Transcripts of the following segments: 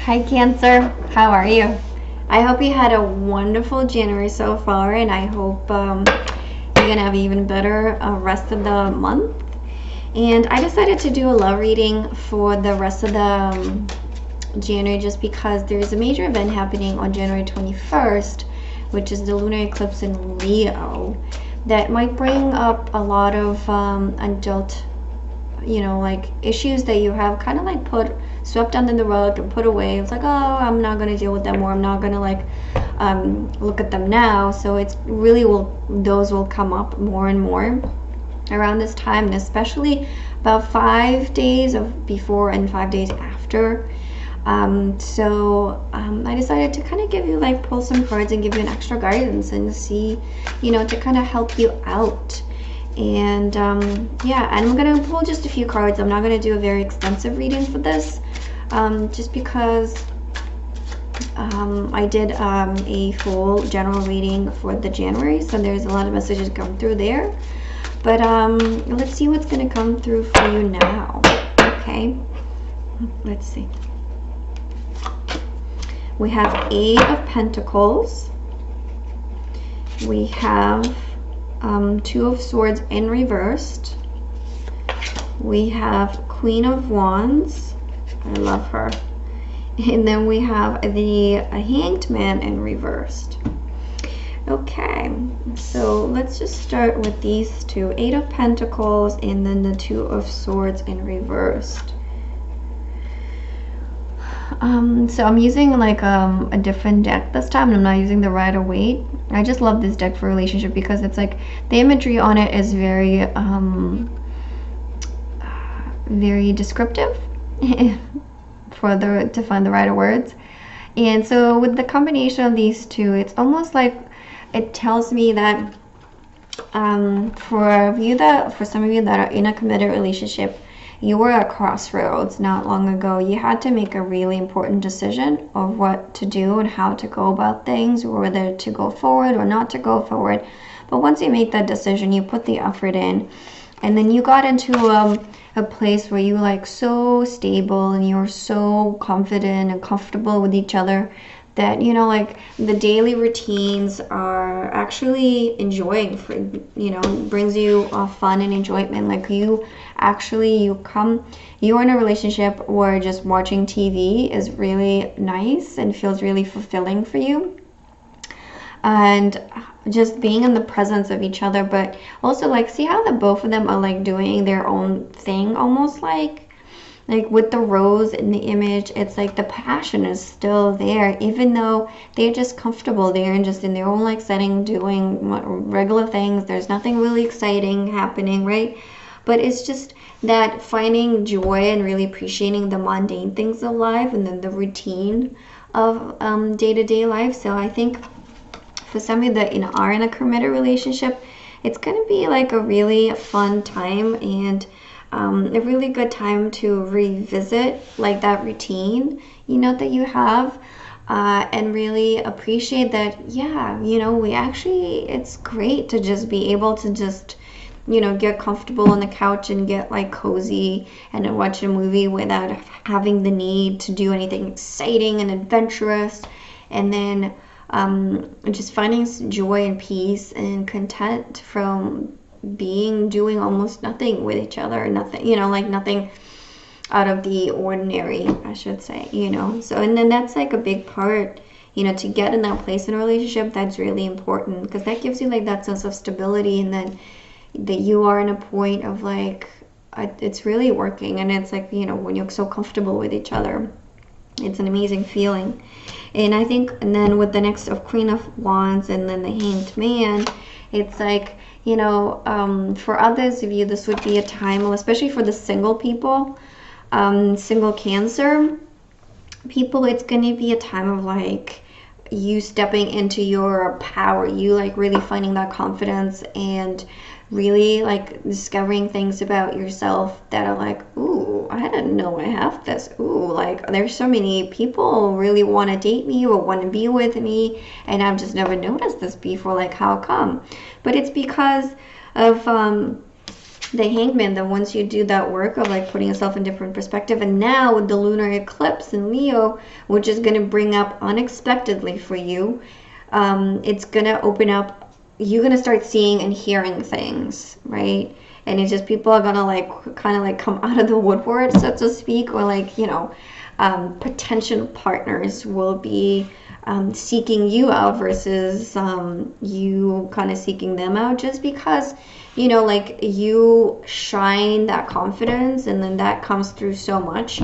Hi Cancer, how are you? I hope you had a wonderful January so far, and I hope you're gonna have even better rest of the month. And I decided to do a love reading for the rest of the January just because there's a major event happening on January 21st, which is the lunar eclipse in Leo, that might bring up a lot of adult, like issues that you have kind of like put swept under the rug and put away. It's like, oh, I'm not going to deal with them, or I'm not going to look at them now. So it's really those will come up more and more around this time, and especially about 5 days of before and 5 days after. I decided to kind of give you pull some cards and give you an extra guidance and see, to kind of help you out. And yeah, and I'm gonna pull just a few cards. I'm not gonna do a very extensive reading for this, just because I did a full general reading for the January, so there's a lot of messages come through there. But let's see what's gonna come through for you now. Okay, let's see. We have Eight of Pentacles. We have Two of Swords in reversed. We have Queen of Wands. I love her. And then we have the Hanged Man in reversed. Okay, so let's just start with these two. Eight of Pentacles and then the Two of Swords in reversed. So I'm using a different deck this time, and I'm not using the Rider-Waite. I just love this deck for relationship because it's the imagery on it is very very descriptive to find the right words. And so with the combination of these two, it's almost like it tells me that for some of you that are in a committed relationship, you were at crossroads not long ago. You had to make a really important decision of what to do and how to go about things, or whether to go forward or not to go forward. But once you make that decision, you put the effort in, and then you got into a place where you so stable and you're so confident and comfortable with each other that the daily routines are actually enjoying for brings you fun and enjoyment. You're in a relationship where just watching TV is really nice and feels really fulfilling for you, and just being in the presence of each other. But also see how the both of them are doing their own thing, almost like with the rose in the image. It's the passion is still there, even though they're just comfortable there and just in their own setting doing regular things. There's nothing really exciting happening, right? But it's just that finding joy and really appreciating the mundane things of life, and then the routine of day-to-day life. So I think for some of you that are in a committed relationship, it's going to be a really fun time, and a really good time to revisit that routine that you have, and really appreciate that. Yeah, it's great to just be able to just get comfortable on the couch and get cozy and then watch a movie without having the need to do anything exciting and adventurous, and then just finding joy and peace and content from doing almost nothing with each other. Nothing, nothing out of the ordinary, I should say. So, and then that's a big part, to get in that place in a relationship. That's really important because that gives you that sense of stability, and then that you are in a point of it's really working, and it's when you're so comfortable with each other, it's an amazing feeling. And I think, and then with the next of Queen of Wands and then the Hanged Man, it's for others of you, this would be a time, especially for the single people, single Cancer people, it's going to be a time of you stepping into your power, you really finding that confidence, and really discovering things about yourself that are ooh, I didn't know I have this. Ooh, there's so many people really want to date me or want to be with me, and I've just never noticed this before. How come? But it's because of the Hangman, that once you do that work of like putting yourself in different perspective, and now with the lunar eclipse in Leo, which is going to bring up unexpectedly for you, it's going to open up, you're going to start seeing and hearing things, right? And it's just people are going to like kind of like come out of the woodwork, so to speak, or like, you know, potential partners will be seeking you out versus you kind of seeking them out, just because, you know, like you shine that confidence, and then that comes through so much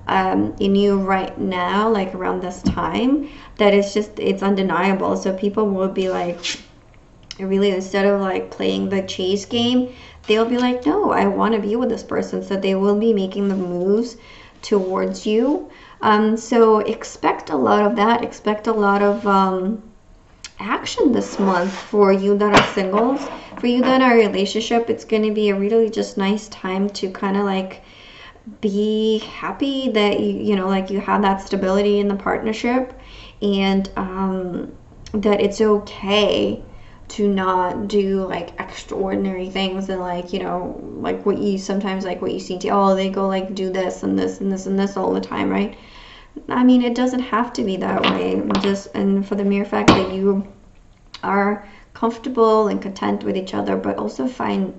in you right now, like around this time, that it's undeniable. So people will be like, really, instead of like playing the chase game, they'll be like, no, I want to be with this person. So they will be making the moves towards you. So expect a lot of that. Expect a lot of action this month for you that are singles. For you that are in a relationship, it's going to be a really just nice time to kind of like be happy that you know, like you have that stability in the partnership, and that it's okay to not do like extraordinary things, and like, you know, like what you sometimes, like what you see to, oh, they go like do this and this and this and this all the time, right? I mean, it doesn't have to be that way. Just, and for the mere fact that you are comfortable and content with each other, but also find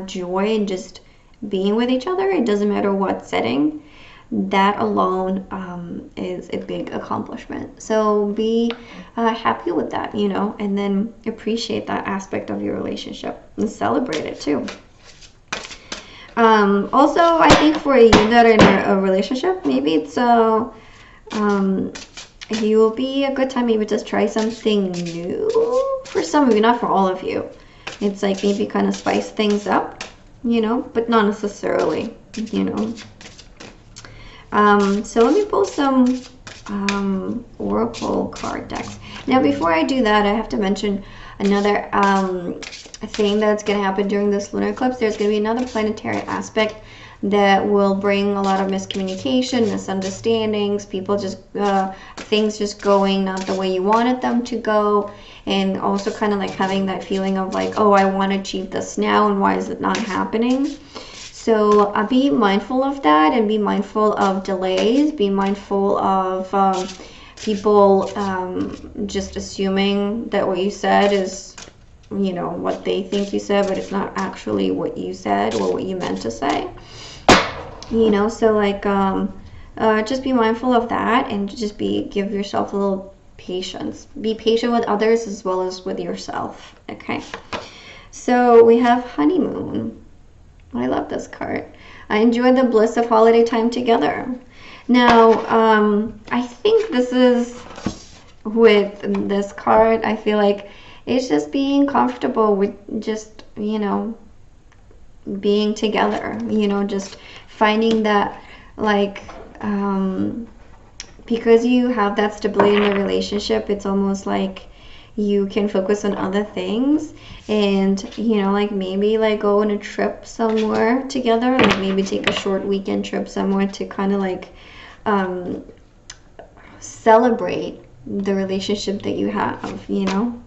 joy in just being with each other, it doesn't matter what setting, that alone is a big accomplishment. So be happy with that, you know, and then appreciate that aspect of your relationship and celebrate it too. Also, I think for you that are in a relationship, maybe it's you will be a good time maybe just try something new for some of you, not for all of you. It's like maybe kind of spice things up, you know, but not necessarily, you know. So let me pull some Oracle card decks. Now, before I do that, I have to mention another thing that's going to happen during this lunar eclipse. There's going to be another planetary aspect that will bring a lot of miscommunication, misunderstandings, people just, things just going not the way you wanted them to go, and also kind of like having that feeling of like, oh, I want to achieve this now, and why is it not happening? So be mindful of that, and be mindful of delays, be mindful of people just assuming that what you said is, you know, what they think you said, but it's not actually what you said or what you meant to say. You know, so like just be mindful of that, and just give yourself a little patience. Be patient with others as well as with yourself. Okay. So we have Honeymoon. I love this card. I enjoy the bliss of holiday time together. Now, I think this is, with this card, I feel like it's just being comfortable with just, you know, being together, you know, just finding that, like, because you have that stability in the relationship, it's almost like you can focus on other things, and, you know, like maybe like go on a trip somewhere together, like maybe take a short weekend trip somewhere to kind of like celebrate the relationship that you have, you know.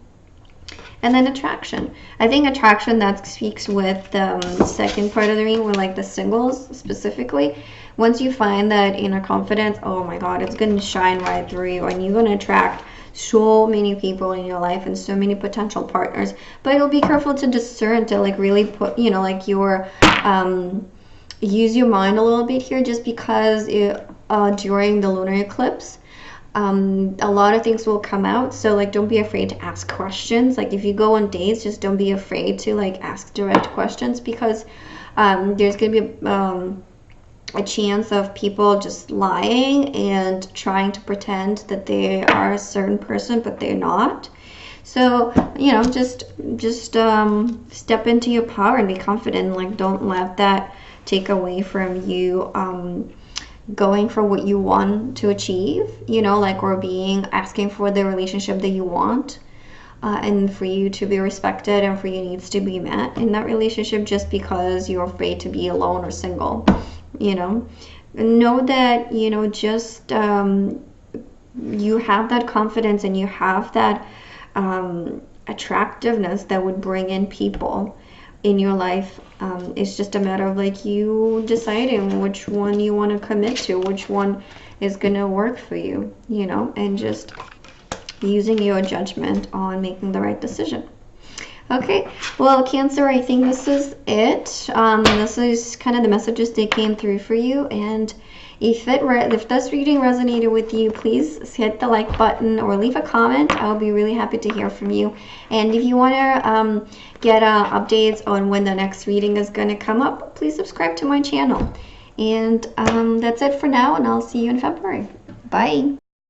And then attraction. I think attraction, that speaks with the second part of the reading, with like the singles specifically. Once you find that inner confidence, oh my God, it's going to shine right through you, and you're going to attract so many people in your life and so many potential partners. But you'll be careful to discern, to like really put, you know, like your use your mind a little bit here, just because during the lunar eclipse, a lot of things will come out. So like, don't be afraid to ask questions. Like if you go on dates, just don't be afraid to like ask direct questions, because there's gonna be a chance of people just lying and trying to pretend that they are a certain person, but they're not. So, you know, just step into your power and be confident. Like, don't let that take away from you going for what you want to achieve, you know, like, or asking for the relationship that you want, and for you to be respected and for your needs to be met in that relationship, just because you're afraid to be alone or single, you know. Know that, you know, just you have that confidence and you have that attractiveness that would bring in people. in your life. It's just a matter of like you deciding which one you want to commit to, which one is going to work for you, you know, and just using your judgment on making the right decision. Okay, well, Cancer, I think this is it. This is kind of the messages that came through for you, and if this reading resonated with you, please hit the like button or leave a comment. I'll be really happy to hear from you. And if you want to get updates on when the next reading is going to come up, please subscribe to my channel. And that's it for now, and I'll see you in February. Bye.